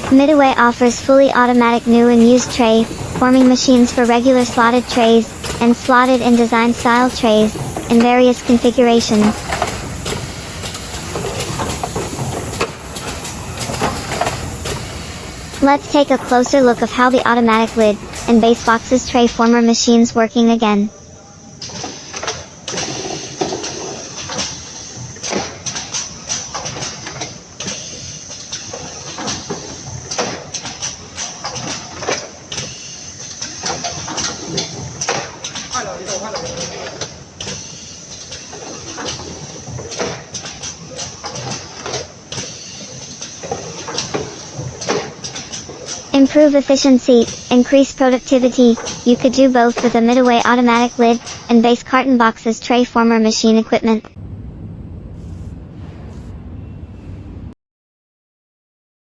Mittiway offers fully automatic new and used tray forming machines for regular slotted trays, and slotted and design style trays, in various configurations. Let's take a closer look of how the automatic lid and base boxes tray former machines working again. Improve efficiency, increase productivity. You could do both with a Mittiway automatic lid and base carton boxes tray former machine equipment.